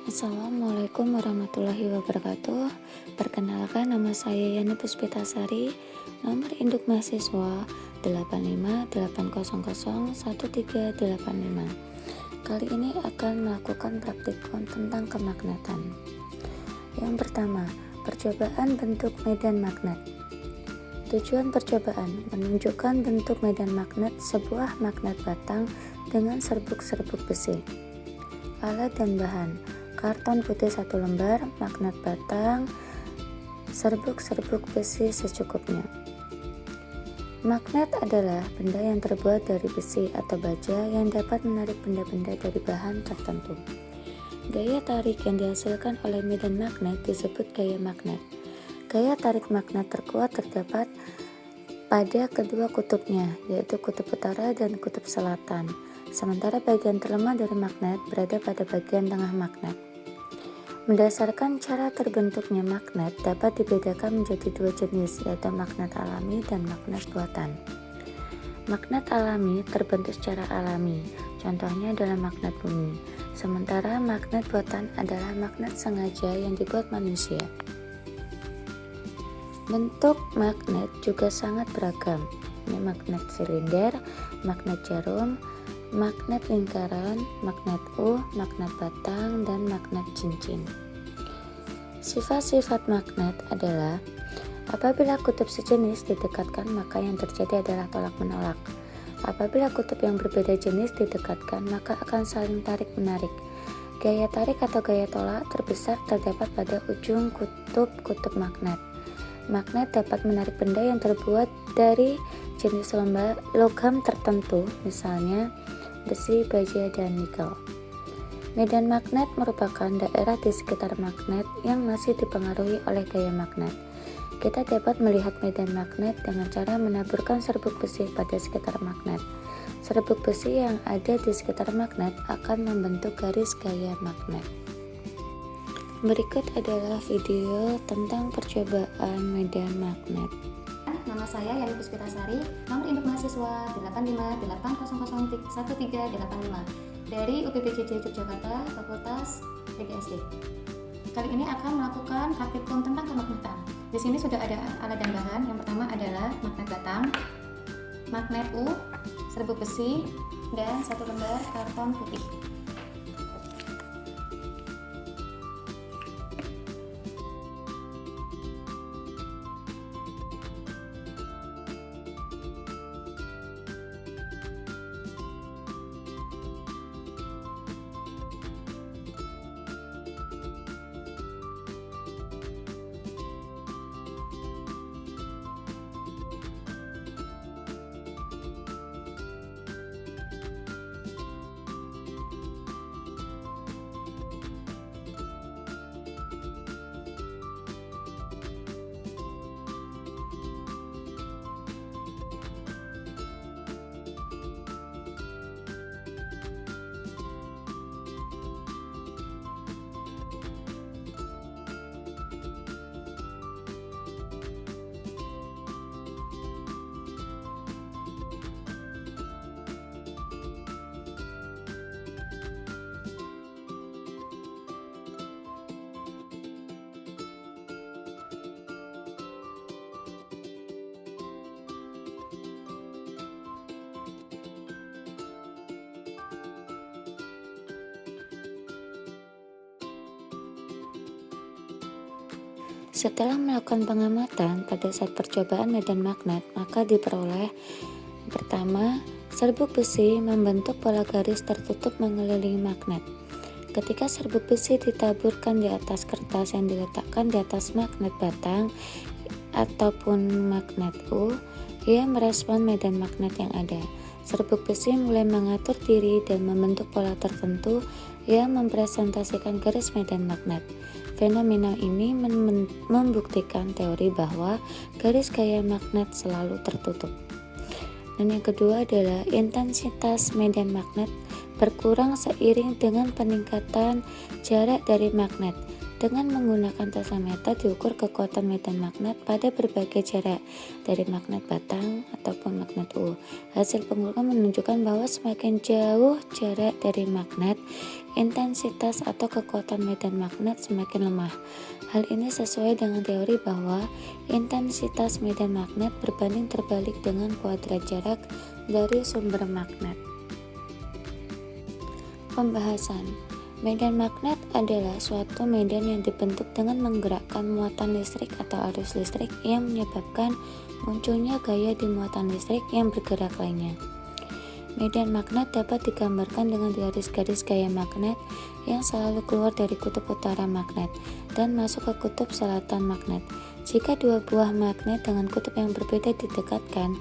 Assalamualaikum warahmatullahi wabarakatuh. Perkenalkan, nama saya Yani Puspitasari, nomor induk mahasiswa 8580013885. Kali ini akan melakukan praktikum tentang kemagnetan. Yang pertama, percobaan bentuk medan magnet. Tujuan percobaan menunjukkan bentuk medan magnet sebuah magnet batang dengan serbuk-serbuk besi. Alat dan bahan: karton putih 1 lembar, magnet batang, serbuk-serbuk besi secukupnya. Magnet adalah benda yang terbuat dari besi atau baja yang dapat menarik benda-benda dari bahan tertentu. Gaya tarik yang dihasilkan oleh medan magnet disebut gaya magnet. Gaya tarik magnet terkuat terdapat pada kedua kutubnya, yaitu kutub utara dan kutub selatan. Sementara bagian terlemah dari magnet berada pada bagian tengah magnet. Berdasarkan cara terbentuknya magnet dapat dibedakan menjadi dua jenis, yaitu magnet alami dan magnet buatan. Magnet alami terbentuk secara alami, contohnya adalah magnet bumi. Sementara magnet buatan adalah magnet sengaja yang dibuat manusia. Bentuk magnet juga sangat beragam. Ini magnet silinder, magnet jarum, magnet lingkaran, magnet magnet batang, dan magnet cincin. Sifat-sifat magnet adalah: apabila kutub sejenis didekatkan, maka yang terjadi adalah tolak-menolak. Apabila kutub yang berbeda jenis didekatkan, maka akan saling tarik-menarik. Gaya tarik atau gaya tolak terbesar terdapat pada ujung kutub-kutub magnet. Magnet dapat menarik benda yang terbuat dari jenis logam tertentu, misalnya besi, baja, dan nikel. Medan magnet merupakan daerah di sekitar magnet yang masih dipengaruhi oleh gaya magnet. Kita dapat melihat medan magnet dengan cara menaburkan serbuk besi pada sekitar magnet. Serbuk besi yang ada di sekitar magnet akan membentuk garis gaya magnet. Berikut adalah video tentang percobaan medan magnet. Nama saya Yani Puspitasari, nomor induk mahasiswa 8580013885 dari UPPJJ Yogyakarta, Fakultas PGSD. Kali ini akan melakukan praktikum tentang kemagnetan. Di sini sudah ada alat dan bahan. Yang pertama adalah magnet batang, magnet serbuk besi, dan 1 lembar karton putih. Setelah melakukan pengamatan pada saat percobaan medan magnet, maka diperoleh: pertama, serbuk besi membentuk pola garis tertutup mengelilingi magnet. Ketika serbuk besi ditaburkan di atas kertas yang diletakkan di atas magnet batang ataupun magnet ia merespon medan magnet yang ada. Serbuk besi mulai mengatur diri dan membentuk pola tertentu yang mempresentasikan garis medan magnet. Fenomena ini membuktikan teori bahwa garis gaya magnet selalu tertutup. Dan yang kedua adalah intensitas medan magnet berkurang seiring dengan peningkatan jarak dari magnet. Dengan menggunakan tensiometer diukur kekuatan medan magnet pada berbagai jarak dari magnet batang ataupun magnet U. Hasil pengukuran menunjukkan bahwa semakin jauh jarak dari magnet, intensitas atau kekuatan medan magnet semakin lemah. Hal ini sesuai dengan teori bahwa intensitas medan magnet berbanding terbalik dengan kuadrat jarak dari sumber magnet. Pembahasan. Medan magnet adalah suatu medan yang dibentuk dengan menggerakkan muatan listrik atau arus listrik yang menyebabkan munculnya gaya di muatan listrik yang bergerak lainnya. Medan magnet dapat digambarkan dengan garis-garis gaya magnet yang selalu keluar dari kutub utara magnet dan masuk ke kutub selatan magnet. Jika dua buah magnet dengan kutub yang berbeda didekatkan,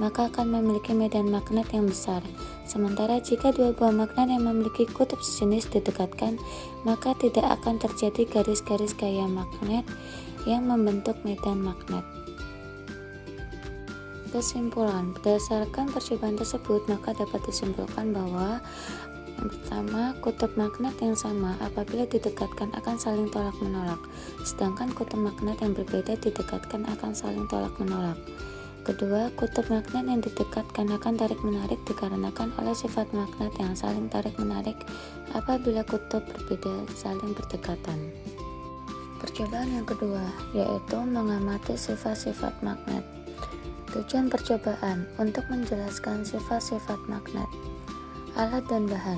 maka akan memiliki medan magnet yang besar. Sementara jika dua buah magnet yang memiliki kutub sejenis didekatkan, maka tidak akan terjadi garis-garis gaya magnet yang membentuk medan magnet. Kesimpulan, berdasarkan percobaan tersebut, maka dapat disimpulkan bahwa yang pertama, kutub magnet yang sama apabila didekatkan akan saling tolak-menolak, sedangkan kutub magnet yang berbeda didekatkan akan saling tolak-menolak. Kedua, kutub magnet yang didekatkan akan tarik-menarik dikarenakan oleh sifat magnet yang saling tarik-menarik apabila kutub berbeda saling berdekatan. Percobaan yang kedua, yaitu mengamati sifat-sifat magnet. Tujuan percobaan untuk menjelaskan sifat-sifat magnet. Alat dan bahan.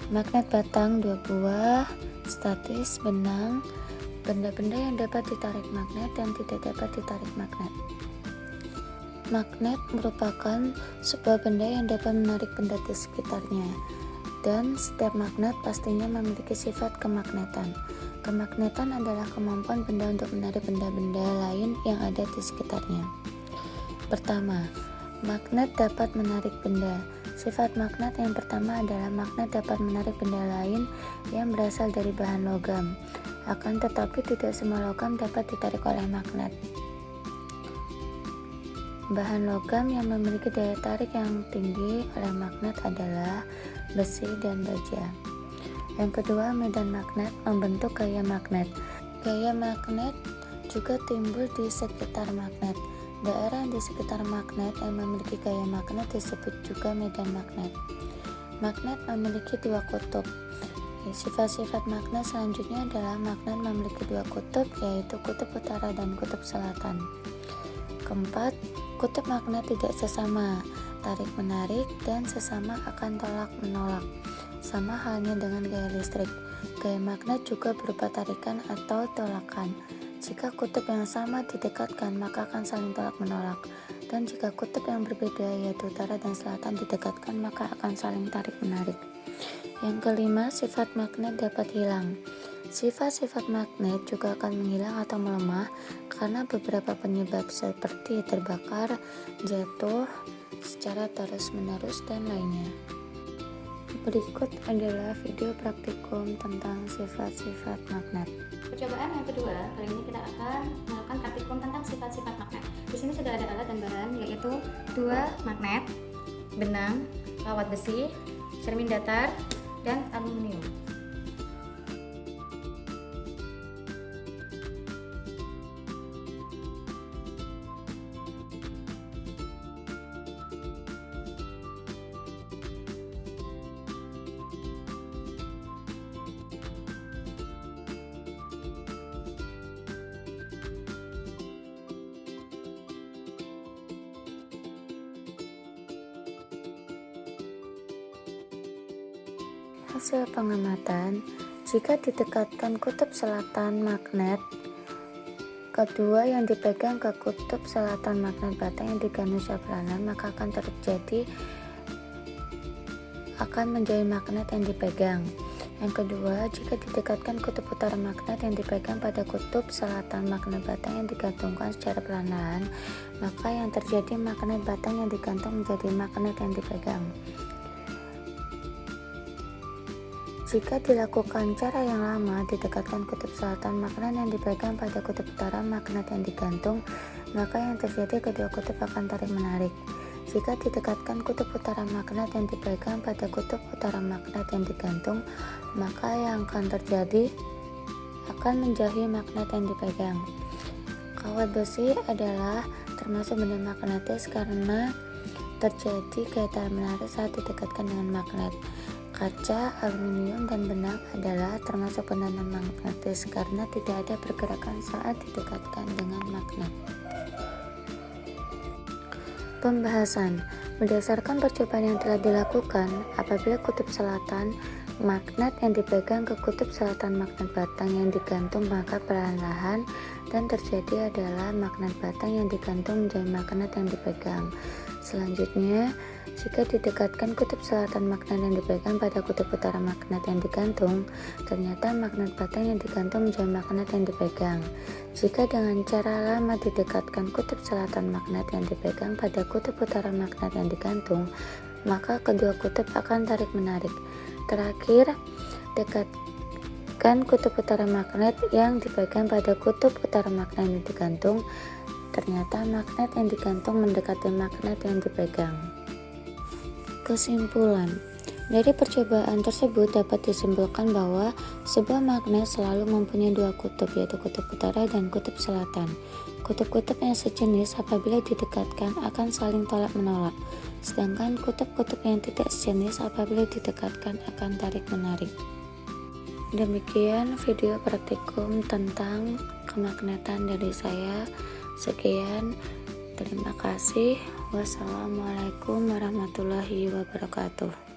Magnet batang 2 buah, statis, benang, benda-benda yang dapat ditarik magnet dan tidak dapat ditarik magnet. Magnet merupakan sebuah benda yang dapat menarik benda di sekitarnya, dan setiap magnet pastinya memiliki sifat kemagnetan. Kemagnetan adalah kemampuan benda untuk menarik benda-benda lain yang ada di sekitarnya. Pertama, magnet dapat menarik benda. Sifat magnet yang pertama adalah magnet dapat menarik benda lain yang berasal dari bahan logam. Akan tetapi tidak semua logam dapat ditarik oleh magnet. Bahan logam yang memiliki daya tarik yang tinggi oleh magnet adalah besi dan baja. Yang kedua, medan magnet membentuk gaya magnet. Gaya magnet juga timbul di sekitar magnet. Daerah di sekitar magnet yang memiliki gaya magnet disebut juga medan magnet. Magnet memiliki dua kutub. Sifat-sifat magnet selanjutnya adalah magnet memiliki dua kutub, yaitu kutub utara dan kutub selatan. Keempat, kutub magnet tidak sesama, tarik-menarik, dan sesama akan tolak-menolak. Sama halnya dengan gaya listrik. Gaya magnet juga berupa tarikan atau tolakan. Jika kutub yang sama didekatkan, maka akan saling tolak-menolak. Dan jika kutub yang berbeda, yaitu utara dan selatan, didekatkan, maka akan saling tarik-menarik. Yang kelima, sifat magnet dapat hilang. Sifat-sifat magnet juga akan menghilang atau melemah karena beberapa penyebab seperti terbakar, jatuh secara terus-menerus, dan lainnya. Berikut adalah video praktikum tentang sifat-sifat magnet. Percobaan yang kedua, kali ini kita akan melakukan praktikum tentang sifat-sifat magnet. Di sini sudah ada alat dan bahan, yaitu 2 magnet, benang, kawat besi, cermin datar, dan aluminium. Hasil pengamatan, jika didekatkan kutub selatan magnet kedua yang dipegang ke kutub selatan magnet batang yang digantung secara berlawanan, maka akan menjadi magnet yang dipegang. Yang kedua, jika didekatkan kutub utara magnet yang dipegang pada kutub selatan magnet batang yang digantungkan secara perlahan, maka yang terjadi magnet batang yang digantung menjadi magnet yang dipegang. Jika dilakukan cara yang lama, didekatkan kutub selatan magnet yang dipegang pada kutub utara magnet yang digantung, maka yang terjadi kedua kutub akan tarik-menarik. Jika didekatkan kutub utara magnet yang dipegang pada kutub utara magnet yang digantung, maka yang akan terjadi akan menjauhi magnet yang dipegang. Kawat besi adalah termasuk benda magnetis karena terjadi gaya tarik menarik saat didekatkan dengan magnet. Kaca, aluminium, dan benang adalah termasuk benda non-magnetis karena tidak ada pergerakan saat didekatkan dengan magnet. Pembahasan. Berdasarkan percobaan yang telah dilakukan, apabila kutub selatan magnet yang dipegang ke kutub selatan magnet batang yang digantung, maka perlahan-lahan dan terjadi adalah magnet batang yang digantung menjadi magnet yang dipegang. Selanjutnya, jika didekatkan kutub selatan magnet yang dipegang pada kutub utara magnet yang digantung, ternyata magnet batang yang digantung menjadi magnet yang dipegang. Jika dengan cara lama didekatkan kutub selatan magnet yang dipegang pada kutub utara magnet yang digantung, maka kedua kutub akan tarik-menarik. Terakhir, dekatkan kutub utara magnet yang dipegang pada kutub utara magnet yang digantung, ternyata magnet yang digantung mendekati magnet yang dipegang. Kesimpulan. Dari percobaan tersebut dapat disimpulkan bahwa sebuah magnet selalu mempunyai dua kutub, yaitu kutub utara dan kutub selatan. Kutub-kutub yang sejenis apabila didekatkan akan saling tolak-menolak, sedangkan kutub-kutub yang tidak sejenis apabila didekatkan akan tarik-menarik. Demikian video praktikum tentang kemagnetan dari saya. Sekian, terima kasih. Wassalamualaikum warahmatullahi wabarakatuh.